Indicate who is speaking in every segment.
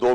Speaker 1: 2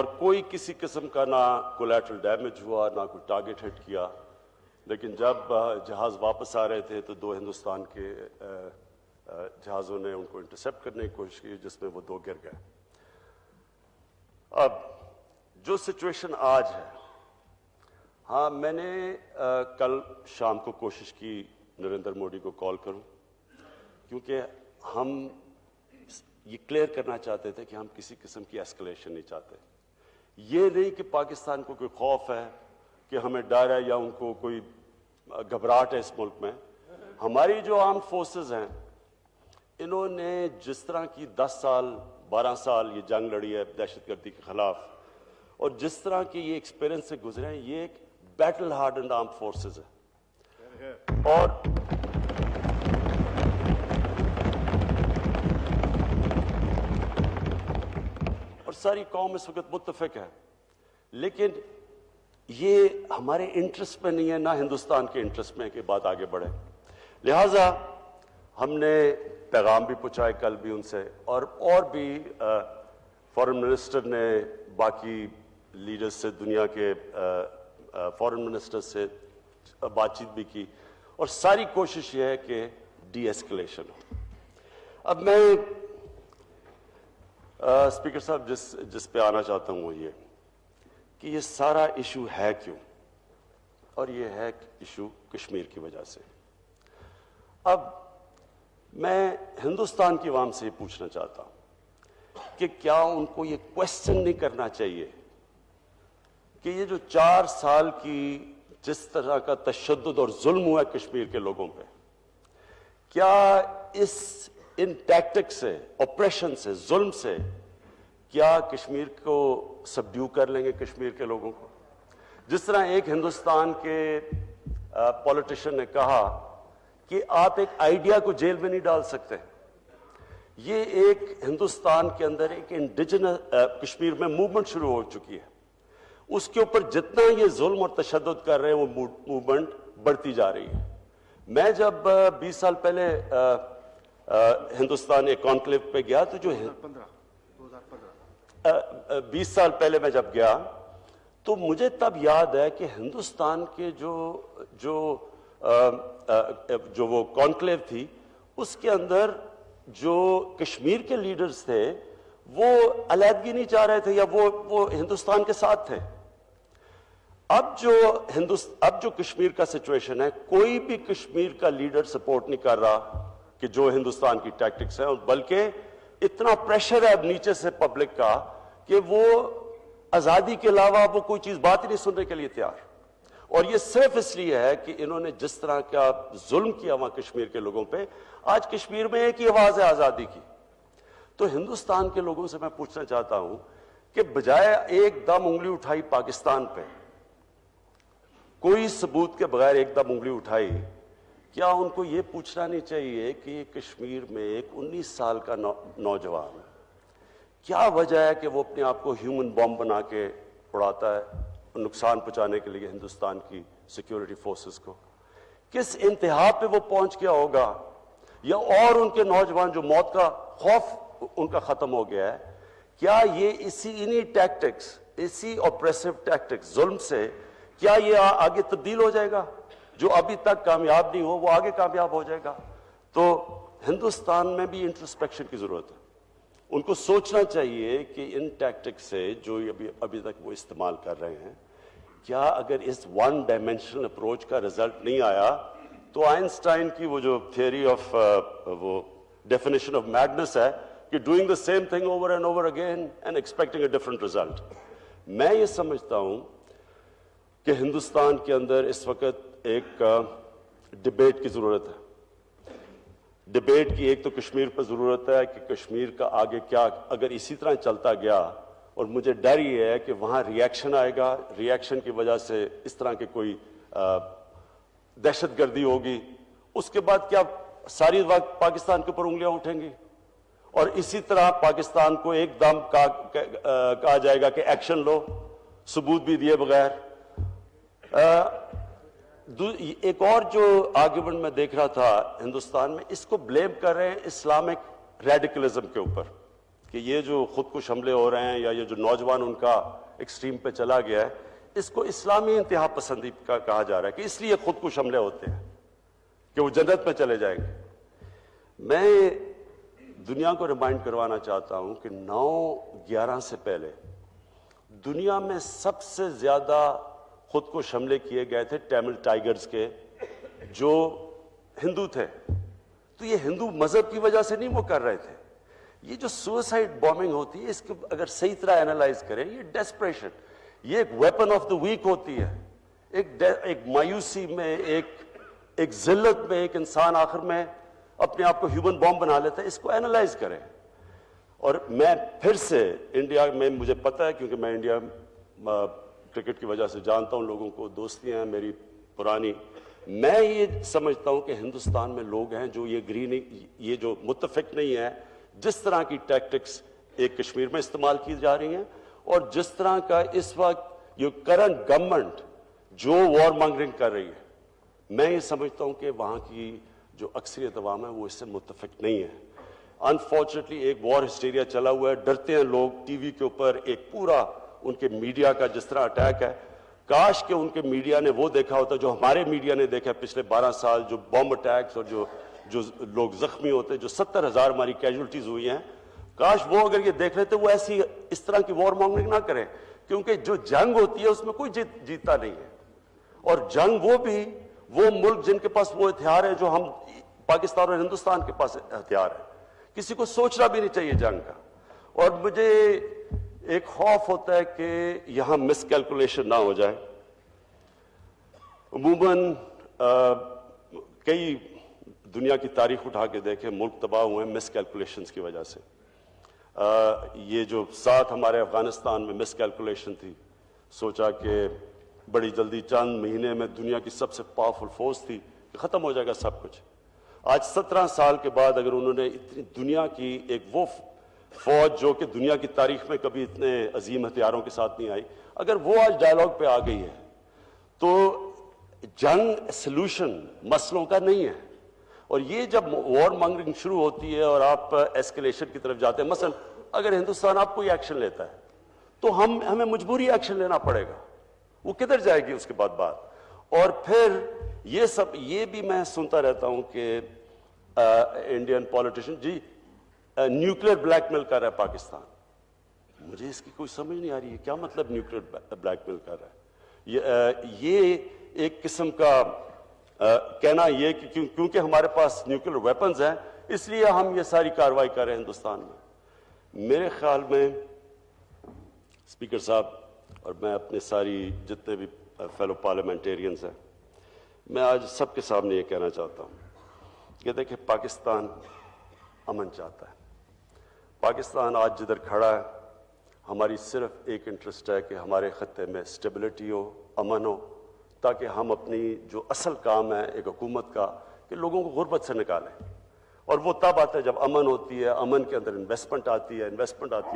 Speaker 1: اور کوئی کسی قسم کا نہ کولیٹرل ڈیمیج ہوا, نہ کوئی ٹارگٹ ہٹ کیا. لیکن جب جہاز واپس آ رہے تھے تو 2 ہندوستان کے جہازوں نے ان کو انٹرسیپٹ کرنے کی کوشش کی, جس میں وہ 2 گر گئے. اب جو سچویشن آج ہے, ہاں میں نے کل شام کو کوشش کی نریندر مودی کو کال کروں, کیونکہ ہم یہ کلیئر کرنا چاہتے تھے کہ ہم کسی قسم کی ایسکلیشن نہیں چاہتے. یہ نہیں کہ پاکستان کو کوئی خوف ہے, کہ ہمیں ڈر ہے یا ان کو کوئی گھبراہٹ ہے اس ملک میں. ہماری جو آرمڈ فورسز ہیں, انہوں نے جس طرح کی 10 سال 12 سال یہ جنگ لڑی ہے دہشت گردی کے خلاف, اور جس طرح کی یہ ایکسپیرینس سے گزرے ہیں, یہ ایک بیٹل ہارڈنڈ آرمڈ فورسز ہے. اور ساری قوم اس وقت متفق ہے, لیکن یہ ہمارے انٹرسٹ میں نہیں ہے, نہ ہندوستان کے انٹرسٹ میں کہ بات آگے بڑھے. لہٰذا ہم نے پیغام بھی پہنچائے کل بھی ان سے, اور بھی فارن منسٹر نے باقی لیڈرز سے, دنیا کے فارن منسٹر سے بات چیت بھی کی, اور ساری کوشش یہ ہے کہ ڈی ایسکلیشن ہو. اب میں اسپیکر صاحب جس پہ آنا چاہتا ہوں وہ یہ کہ یہ سارا ایشو ہے کیوں, اور یہ ہے ایشو کشمیر کی وجہ سے. اب میں ہندوستان کی عوام سے یہ پوچھنا چاہتا ہوں کہ کیا ان کو یہ کویسچن نہیں کرنا چاہیے کہ یہ جو 4 سال کی جس طرح کا تشدد اور ظلم ہوا ہے کشمیر کے لوگوں پہ, کیا ان ٹیکٹک سے, آپریشن سے, ظلم سے کیا کشمیر کو سبڈیو کر لیں گے کشمیر کے لوگوں کو؟ جس طرح ایک ہندوستان کے پولیٹیشین نے کہا کہ آپ ایک آئیڈیا کو جیل میں نہیں ڈال سکتے. یہ ایک ہندوستان کے اندر ایک انڈیجنس کشمیر میں موومنٹ شروع ہو چکی ہے, اس کے اوپر جتنا یہ ظلم اور تشدد کر رہے ہیں وہ موومنٹ بڑھتی جا رہی ہے. میں جب 20 سال پہلے ہندوستان ایک کانکلیو پہ گیا تو جو 20 سال پہلے میں جب گیا تو مجھے تب یاد ہے کہ ہندوستان کے جو وہ کانکلیو تھی اس کے اندر جو کشمیر کے لیڈرز تھے وہ علیحدگی نہیں چاہ رہے تھے, یا وہ ہندوستان کے ساتھ تھے. اب جو کشمیر کا سچویشن ہے, کوئی بھی کشمیر کا لیڈر سپورٹ نہیں کر رہا کہ جو ہندوستان کی ٹیکٹکس ہیں, بلکہ اتنا پریشر ہے اب نیچے سے پبلک کا کہ وہ آزادی کے علاوہ وہ کوئی چیز بات ہی نہیں سننے کے لیے تیار. اور یہ صرف اس لیے ہے کہ انہوں نے جس طرح کا ظلم کیا وہاں کشمیر کے لوگوں پہ. آج کشمیر میں ایک ہی آواز ہے آزادی کی. تو ہندوستان کے لوگوں سے میں پوچھنا چاہتا ہوں کہ بجائے ایک دم انگلی اٹھائی پاکستان پہ, کوئی ثبوت کے بغیر ایک دم انگلی اٹھائی, کیا ان کو یہ پوچھنا نہیں چاہیے کہ یہ کشمیر میں ایک 19 سال کا نوجوان ہے, کیا وجہ ہے کہ وہ اپنے آپ کو ہیومن بام بنا کے اڑاتا ہے نقصان پہنچانے کے لیے ہندوستان کی سیکیورٹی فورسز کو؟ کس انتہا پہ وہ پہنچ گیا ہوگا, یا اور ان کے نوجوان جو موت کا خوف ان کا ختم ہو گیا ہے, کیا یہ انہی ٹیکٹکس, اسی آپریسو ٹیکٹکس ظلم سے کیا یہ آگے تبدیل ہو جائے گا؟ جو ابھی تک کامیاب نہیں ہو وہ آگے کامیاب ہو جائے گا. تو ہندوستان میں بھی انٹرسپیکشن کی ضرورت ہے. ان کو سوچنا چاہیے کہ ان ٹیکٹکس سے جو ابھی تک وہ استعمال کر رہے ہیں, کیا اگر اس ون ڈائمینشنل اپروچ کا رزلٹ نہیں آیا تو آئنسٹائن کی وہ جو تھیوری آف وہ ڈیفینیشن آف میڈنس ہے کہ doing the same thing over and over again and expecting a different result. میں یہ سمجھتا ہوں کہ ہندوستان کے اندر اس وقت ایک ڈبیٹ کی ضرورت ہے. ڈبیٹ کی ایک تو کشمیر پر ضرورت ہے کہ کشمیر کا آگے کیا, اگر اسی طرح چلتا گیا, اور مجھے ڈر یہ ہے کہ وہاں ریئیکشن آئے گا, ریئیکشن کی وجہ سے اس طرح کی کوئی دہشت گردی ہوگی, اس کے بعد کیا ساری وقت پاکستان کے اوپر انگلیاں اٹھیں گی, اور اسی طرح پاکستان کو ایک دم کہا جائے گا کہ ایکشن لو ثبوت بھی دیے بغیر. ایک اور جو آرگومنٹ میں دیکھ رہا تھا ہندوستان میں, اس کو بلیم کر رہے ہیں اسلامک ریڈیکلزم کے اوپر کہ یہ جو خودکش حملے ہو رہے ہیں یا یہ جو نوجوان ان کا ایکسٹریم پہ چلا گیا ہے، اس کو اسلامی انتہا پسندی کا کہا جا رہا ہے کہ اس لیے خودکش حملے ہوتے ہیں کہ وہ جنت میں چلے جائیں گے۔ میں دنیا کو ریمائنڈ کروانا چاہتا ہوں کہ 9/11 سے پہلے دنیا میں سب سے زیادہ خودکش حملے کیے گئے تھے ٹیمل ٹائیگرز کے، جو ہندو تھے۔ تو یہ ہندو مذہب کی وجہ سے نہیں وہ کر رہے تھے۔ یہ جو سوسائڈ بومنگ ہوتی ہے، اس کو اگر صحیح طرح اینالائز کریں، یہ ڈیسپریشن، یہ ایک ویپن آف دا ویک ہوتی ہے۔ ایک مایوسی میں، ایک ذلت میں ایک انسان آخر میں اپنے آپ کو ہیومن بوم بنا لیتا ہے۔ اس کو اینالائز کریں۔ اور میں پھر سے انڈیا میں، مجھے پتہ ہے کیونکہ میں انڈیا کرکٹ کی وجہ سے جانتا ہوں لوگوں کو، دوستیاں ہیں میری پرانی، میں یہ سمجھتا ہوں کہ ہندوستان میں لوگ ہیں جو یہ جو متفق نہیں ہے جس طرح کی ٹیکٹکس ایک کشمیر میں استعمال کی جا رہی ہیں، اور جس طرح کا اس وقت یہ کرنٹ گورنمنٹ جو وار مانگرنگ کر رہی ہے، میں یہ سمجھتا ہوں کہ وہاں کی جو اکثریت عوام ہے وہ اس سے متفق نہیں ہے۔ انفارچونیٹلی ایک وار ہسٹیریا چلا ہوا ہے، ڈرتے ہیں لوگ ٹی وی کے اوپر، ایک پورا ان کے میڈیا کا جس طرح اٹیک ہے۔ کاش کہ ان کے میڈیا نے وہ دیکھا ہوتا جو ہمارے میڈیا نے دیکھا پچھلے 12 سال، جو بم اٹیکس اور جو لوگ زخمی ہوتے، جو 70,000 ہماری کیجولٹیز ہوئی ہیں، کاش وہ اگر یہ دیکھ لیتے وہ ایسی اس طرح کی وار مانگرنگ نہ کریں، کیونکہ جو جنگ ہوتی ہے اس میں کوئی جیتا نہیں ہے۔ اور جنگ وہ ملک جن کے پاس وہ ہتھیار ہے جو ہم پاکستان اور ہندوستان کے پاس ہتھیار ہے، کسی کو سوچنا بھی نہیں چاہیے جنگ کا۔ اور مجھے ایک خوف ہوتا ہے کہ یہاں مس کیلکولیشن نہ ہو جائے۔ عموماً کئی دنیا کی تاریخ اٹھا کے دیکھیں، ملک تباہ ہوئے ہیں مس کیلکولیشنز کی وجہ سے۔ یہ جو ساتھ ہمارے افغانستان میں مس کیلکولیشن تھی، سوچا کہ بڑی جلدی چند مہینے میں دنیا کی سب سے پاورفل فورس تھی کہ ختم ہو جائے گا سب کچھ۔ آج 17 سال کے بعد اگر انہوں نے اتنی دنیا کی ایک وہ فوج جو کہ دنیا کی تاریخ میں کبھی اتنے عظیم ہتھیاروں کے ساتھ نہیں آئی، اگر وہ آج ڈائیلاگ پہ آ گئی ہے، تو جنگ سلوشن مسئلوں کا نہیں ہے۔ اور یہ جب وار مانگرنگ شروع ہوتی ہے اور آپ ایسکیلیشن کی طرف جاتے ہیں، مثلا اگر ہندوستان آپ کوئی ایکشن لیتا ہے تو ہمیں مجبوری ایکشن لینا پڑے گا، وہ کدھر جائے گی اس کے بعد بات۔ اور پھر یہ بھی میں سنتا رہتا ہوں کہ انڈین پولیٹیشین جی نیوکلیر بلیک میل کر رہا ہے پاکستان۔ مجھے اس کی کوئی سمجھ نہیں آ رہی ہے، کیا مطلب نیوکلیر بلیک میل کر رہا ہے؟ یہ ایک قسم کا کہنا یہ کہ کیونکہ ہمارے پاس نیوکلیر ویپنز ہیں اس لیے ہم یہ ساری کارروائی کر رہے ہیں ہندوستان میں۔ میرے خیال میں اسپیکر صاحب اور میں اپنے ساری جتنے بھی فیلو پارلیمنٹیرینز ہیں، میں آج سب کے سامنے یہ کہنا چاہتا ہوں کہ دیکھیں پاکستان امن چاہتا ہے۔ پاکستان آج جدھر کھڑا ہے، ہماری صرف ایک انٹرسٹ ہے کہ ہمارے خطے میں سٹیبلٹی ہو، امن ہو، تاکہ ہم اپنی جو اصل کام ہے ایک حکومت کا کہ لوگوں کو غربت سے نکالیں۔ اور وہ تب آتا ہے جب امن ہوتی ہے، امن کے اندر انویسٹمنٹ آتی ہے،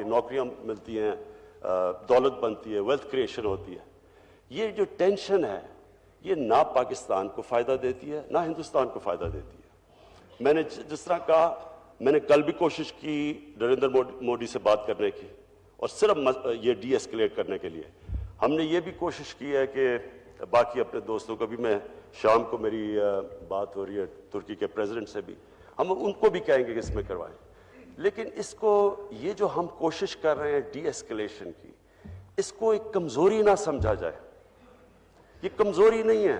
Speaker 1: نوکریاں ملتی ہیں، دولت بنتی ہے، ویلتھ کریشن ہوتی ہے۔ یہ جو ٹینشن ہے یہ نہ پاکستان کو فائدہ دیتی ہے نہ ہندوستان کو فائدہ دیتی ہے۔ میں نے جس طرح کہا، میں نے کل بھی کوشش کی نریندر مودی سے بات کرنے کی، اور صرف یہ ڈی ایسکیلیٹ کرنے کے لیے ہم نے یہ بھی کوشش کی ہے کہ باقی اپنے دوستوں کو بھی، میں شام کو میری بات ہو رہی ہے ترکی کے پریزیڈنٹ سے بھی، ہم ان کو بھی کہیں گے کہ اس میں کروائیں۔ لیکن اس کو یہ جو ہم کوشش کر رہے ہیں ڈی ایسکیلیشن کی، اس کو ایک کمزوری نہ سمجھا جائے، یہ کمزوری نہیں ہے۔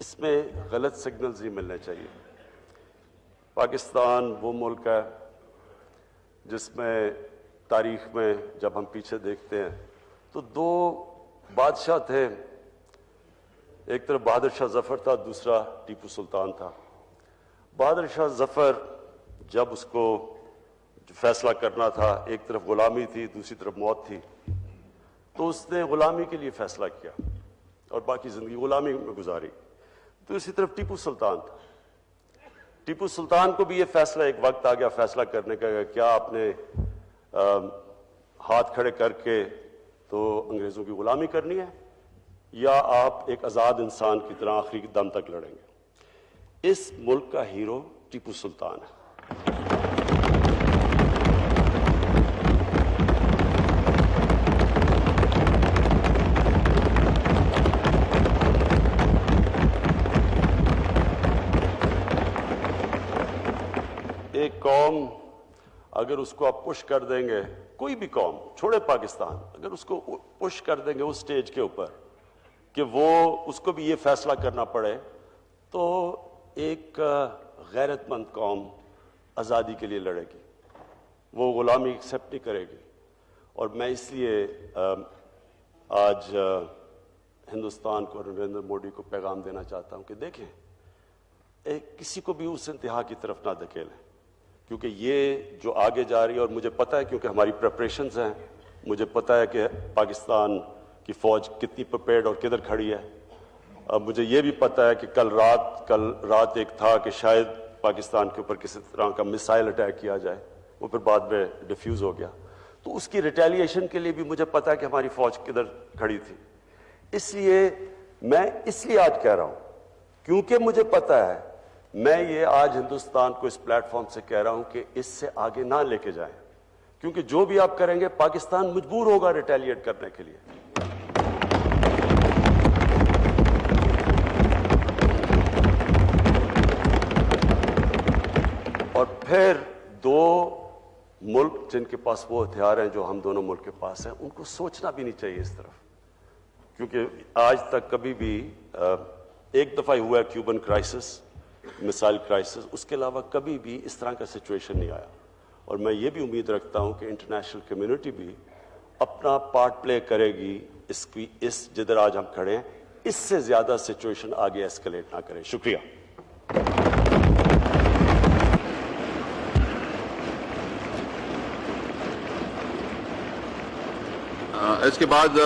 Speaker 1: اس میں غلط سگنلز ہی ملنے چاہیے۔ پاکستان وہ ملک ہے جس میں تاریخ میں جب ہم پیچھے دیکھتے ہیں تو 2 بادشاہ تھے، ایک طرف بہادر شاہ ظفر تھا، دوسرا ٹیپو سلطان تھا۔ بہادر شاہ ظفر جب اس کو فیصلہ کرنا تھا، ایک طرف غلامی تھی دوسری طرف موت تھی، تو اس نے غلامی کے لیے فیصلہ کیا اور باقی زندگی غلامی میں گزاری۔ دوسری طرف ٹیپو سلطان تھا، ٹیپو سلطان کو بھی یہ فیصلہ ایک وقت آ گیا فیصلہ کرنے کا، کیا آپ نے ہاتھ کھڑے کر کے تو انگریزوں کی غلامی کرنی ہے یا آپ ایک آزاد انسان کی طرح آخری دم تک لڑیں گے؟ اس ملک کا ہیرو ٹیپو سلطان ہے۔ ایک قوم اگر اس کو آپ پش کر دیں گے، کوئی بھی قوم چھوڑے پاکستان، اگر اس کو پش کر دیں گے اس سٹیج کے اوپر کہ وہ اس کو بھی یہ فیصلہ کرنا پڑے، تو ایک غیرت مند قوم آزادی کے لیے لڑے گی، وہ غلامی ایکسیپٹ نہیں کرے گی۔ اور میں اس لیے آج ہندوستان کو، نریندر مودی کو پیغام دینا چاہتا ہوں کہ دیکھیں، کسی کو بھی اس انتہا کی طرف نہ دھکیلیں، کیونکہ یہ جو آگے جا رہی ہے، اور مجھے پتہ ہے کیونکہ ہماری پریپریشنز ہیں، مجھے پتہ ہے کہ پاکستان کی فوج کتنی پریپیئرڈ اور کدھر کھڑی ہے۔ مجھے یہ بھی پتہ ہے کہ کل رات ایک تھا کہ شاید پاکستان کے اوپر کسی طرح کا میسائل اٹیک کیا جائے، وہ پھر بعد میں ڈیفیوز ہو گیا، تو اس کی ریٹیلیشن کے لیے بھی مجھے پتہ ہے کہ ہماری فوج کدھر کھڑی تھی۔ اس لیے آج کہہ رہا ہوں، کیونکہ مجھے پتہ ہے، میں یہ آج ہندوستان کو اس پلیٹ فارم سے کہہ رہا ہوں کہ اس سے آگے نہ لے کے جائیں، کیونکہ جو بھی آپ کریں گے پاکستان مجبور ہوگا ریٹیلیٹ کرنے کے لیے۔ اور پھر دو ملک جن کے پاس وہ ہتھیار ہیں جو ہم دونوں ملک کے پاس ہیں، ان کو سوچنا بھی نہیں چاہیے اس طرف، کیونکہ آج تک کبھی بھی ایک دفعہ ہوا ہے کیوبن کرائسس، مثال کرائسس، اس کے علاوہ کبھی بھی اس طرح کا سچویشن نہیں آیا۔ اور میں یہ بھی امید رکھتا ہوں کہ انٹرنیشنل کمیونٹی بھی اپنا پارٹ پلے کرے گی اس جدھر آج ہم کھڑے ہیں، اس سے زیادہ سچویشن آگے ایسکلیٹ نہ کرے۔ شکریہ۔
Speaker 2: اس کے بعد